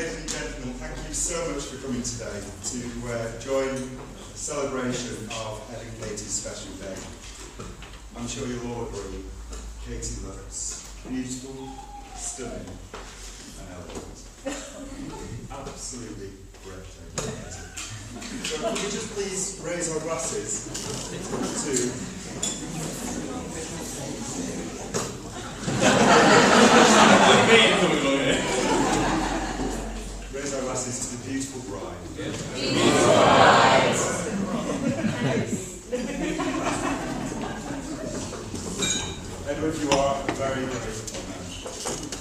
ladies and gentlemen, thank you so much for coming today to join the celebration of Ed and Katie's special day. I'm sure you'll all agree, Katie looks beautiful, stunning, and elegant. Absolutely breathtaking. So could we just please raise our glasses to... Raise our glasses to the beautiful bride. Beautiful bride. Edward, you are very, very honoured.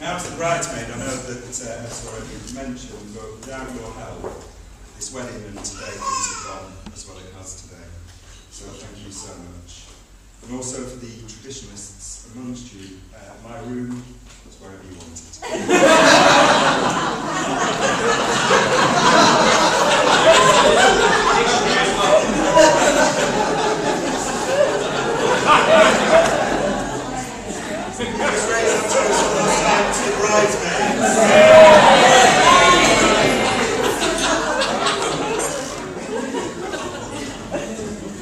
Now to the bridesmaid, I know that as already mentioned, but without your help, this wedding and today couldn't have gone as well as it has today. So thank you so much. And also for the traditionalists amongst you, my room was wherever you wanted. Just raise up toast for the time to the bridesmaids.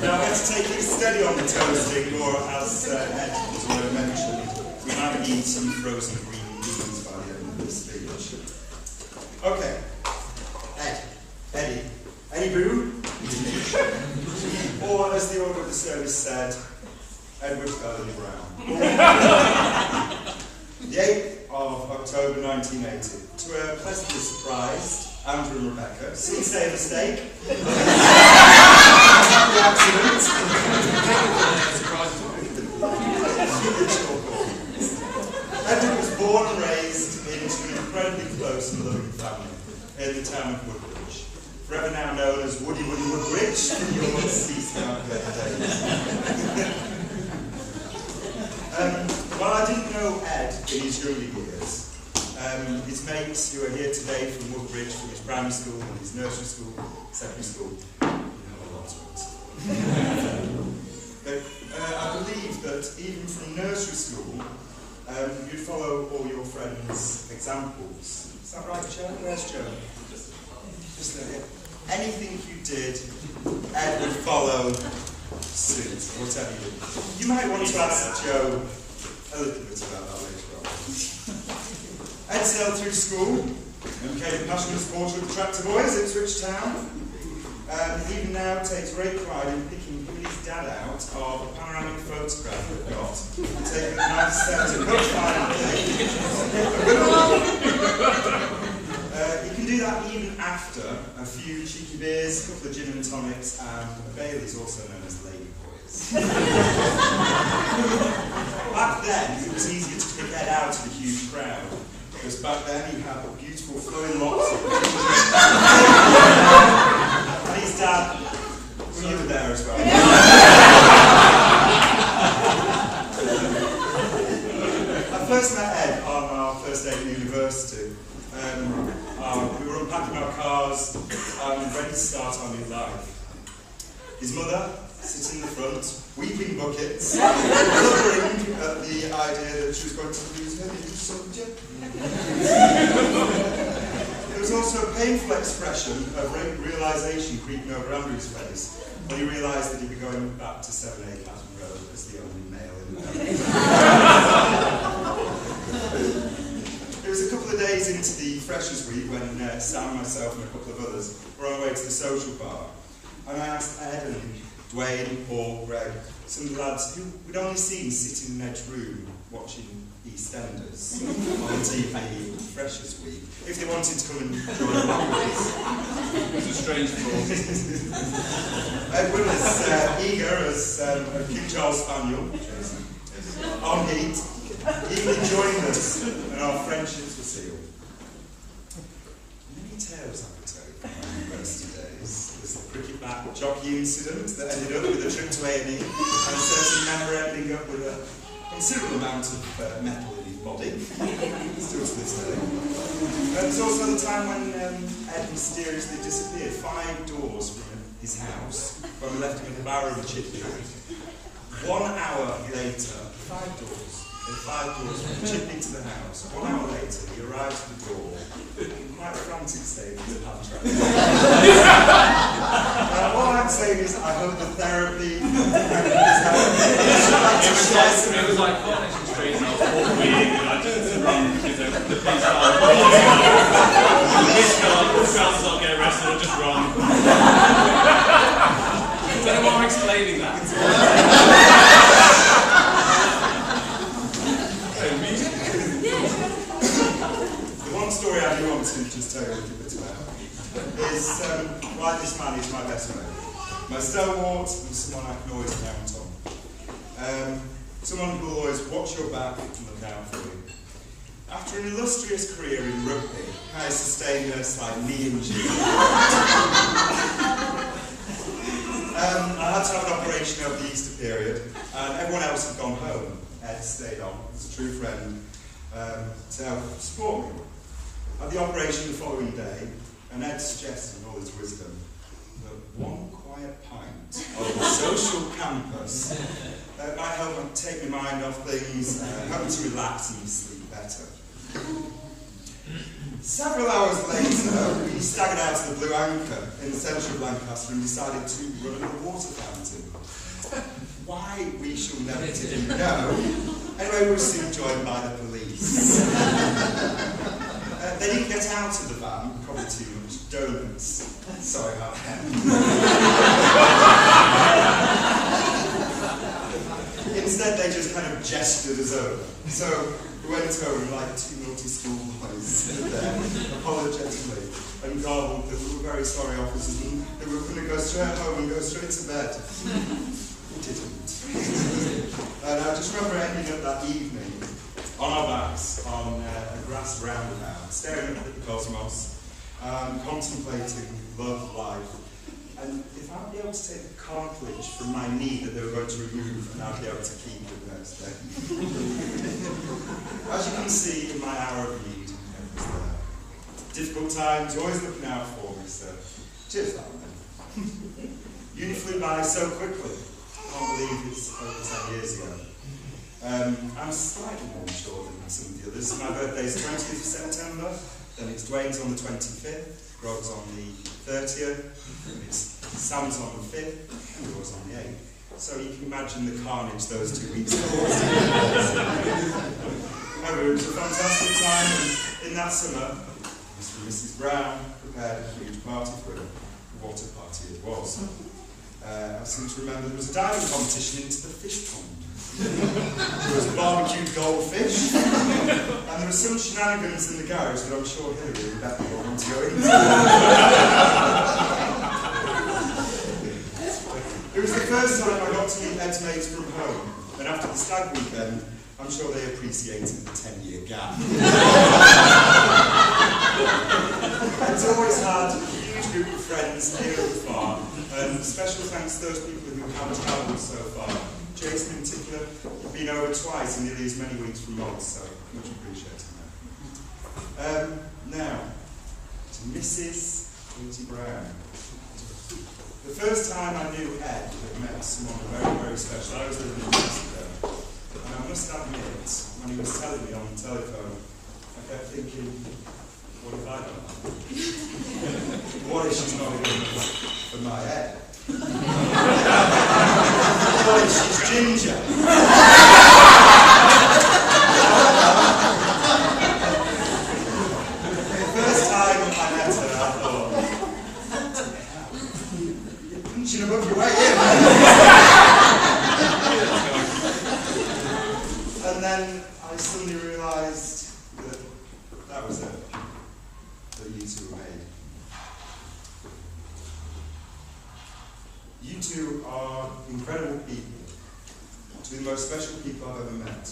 Now I'm going to take it steady on the toasting, or as Ed has already mentioned, we might need some frozen green beans by the end of this speech. Okay, Eddie Boo, or as the order of the service said, Edward Bellamy Brown. The 8th of October 1980, to a pleasantly surprised Andrew and Rebecca, some say a mistake, accident. Edward was born and raised into an incredibly close and loving family in the town of Woodbridge, forever now known as Woody Woodbridge in your deceased days. While I didn't know Ed in his early years, his mates who are here today from Woodbridge, from his primary school and his nursery school, secondary school, you know a lot of it. But I believe that even from nursery school, you'd follow all your friends' examples. Is that right, Joe? Where's Joe? Just there. Anything you did, Ed would follow suit, whatever you did. You might want to ask Joe a little bit about that later on. Ed sailed through school and became a passionate supporter of the Tractor Boys at Ipswich Town. He even now takes great pride in picking him and his dad out of a panoramic photograph we've got, taken at 97 Cup final day. You can do that even after a few cheeky beers, a couple of gin and tonics, and a Bailey's, also known as Lady Boys. Back then, it was easier to pick Ed out of a huge crowd, because back then he had beautiful flowing locks. And his dad, well, you were there as well. I first met Ed on our first day at university. We were unpacking our cars and ready to start our new life. His mother sits in the front, weeping buckets, blubbering at the idea that she was going to lose her new subject. There was also a painful expression of realisation creeping over Andrew's face when he realised that he'd be going back to 7A Catton Road as the only male in the family. It was a couple of days into the Freshers' Week when Sam, myself and a couple of others were on our way to the social bar, and I asked Ed and Dwayne, Paul, Greg, some of the lads who we'd only seen sitting in Ed's room watching EastEnders on TV Freshers' Week, if they wanted to come and join along with us. It was a strange thought. Edwin was eager as a King Charles Spaniel, on heat. He even joined us, and our friendships were sealed. Many tales I could tell you from my university days. There's the cricket bat jockey incident that ended up with a trip to A&E, and a certain member ending up with a considerable amount of metal in his body, still to this day. There's also the time when Ed mysteriously disappeared 5 doors from his house when we left him in the barrow of a chippy. 1 hour later, 5 doors. There were 5 doors from the chippy to the house. 1 hour later, he arrives at the door, quite frantic stage with hand training. All I'm saying is I hope the therapy is helping. It was like Coronation Street and I was walking and I just run because the police car felt not get arrested or just run. Is anyone explaining that? The one story I do want to just tell you a little bit about is why this man is my best friend. My stalwart and someone I can always count on. Someone who will always watch your back and look out for you. After an illustrious career in rugby, I sustained a slight knee injury. I had to have an operation over the Easter period, and everyone else had gone home. Ed stayed on, as a true friend, to help support me. At the operation the following day, and Ed suggested in all his wisdom that one quiet pint of the social campus might help me take my mind off things, help me to relax and sleep better. Several hours later, we staggered out to the Blue Anchor in the centre of Lancaster and decided to run a water fountain. Why, we shall never know. Anyway, we were soon joined by the police. They didn't get out of the van, probably too much donuts. Sorry about that. Instead, they just kind of gestured us over. So we went home like two naughty schoolboys there, apologetically, and garbled that we were very sorry, officers, and that we were going to go straight home and go straight to bed. We didn't. And I just remember ending up that evening on our backs on a grass roundabout, staring up at the cosmos, contemplating love, life, and if I'd be able to take the cartilage from my knee that they were going to remove, and I'd be able to keep it the next day. As you can see, in my hour of need, it was there. Difficult times, you're always looking out for me, so cheers that man. Uni flew by so quickly. I can't believe it's over 10 years ago. I'm slightly more mature than some of the others. My birthday's 20th of September, then it's Dwayne's on the 25th, Grog's on the 30th, and it's Sam's on the 5th, and yours on the 8th. So you can imagine the carnage those 2 weeks caused. However, it was a fantastic time, and in that summer, Mr. and Mrs. Brown prepared a huge party for him. What a party it was. I seem to remember there was a diving competition into the fish pond. There was a barbecued goldfish, and there were some shenanigans in the garage that I'm sure Hilary and Becky will want to go into. It was the first time I got to meet Ed's mates from home, and after the stag weekend, I'm sure they appreciated the 10-year gap. Ed's always had a huge group of friends near and far, and special thanks to those people who have travelled so far. Jason in particular, you've been over twice in nearly as many weeks from Mods, so much appreciated that. Now, to Mrs. Katie Brown. The first time I knew Ed, I met someone very, very special. I was living in Mexico, and I must admit, when he was telling me on the telephone, I kept thinking, what have I done? What if she's not even for my Ed? What if she's ginger? The first time I met her, I thought, punching above your weight, yeah. And then I suddenly realised that that was it. That you two were made. You two are incredible people, two of the most special people I've ever met.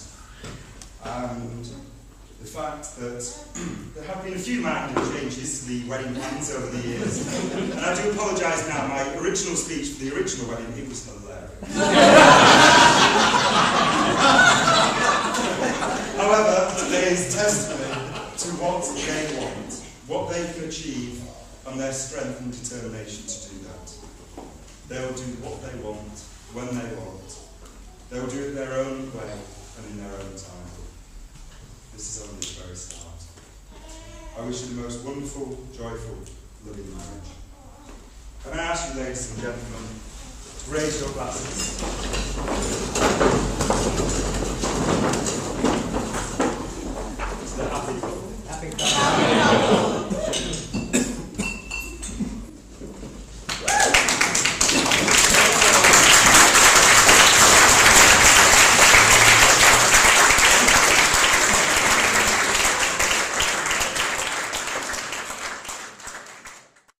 And the fact that there have been a few minor changes to the wedding plans over the years. And I do apologise now, my original speech for the original wedding, it was hilarious. However, today is testament to what they want, what they can achieve, and their strength and determination to do that. They'll do what they want, when they want. They'll do it their own way and in their own time. This is only the very start. I wish you the most wonderful, joyful, loving marriage. Can I ask you, ladies and gentlemen, to raise your glasses? It's the happy couple. Happy couple.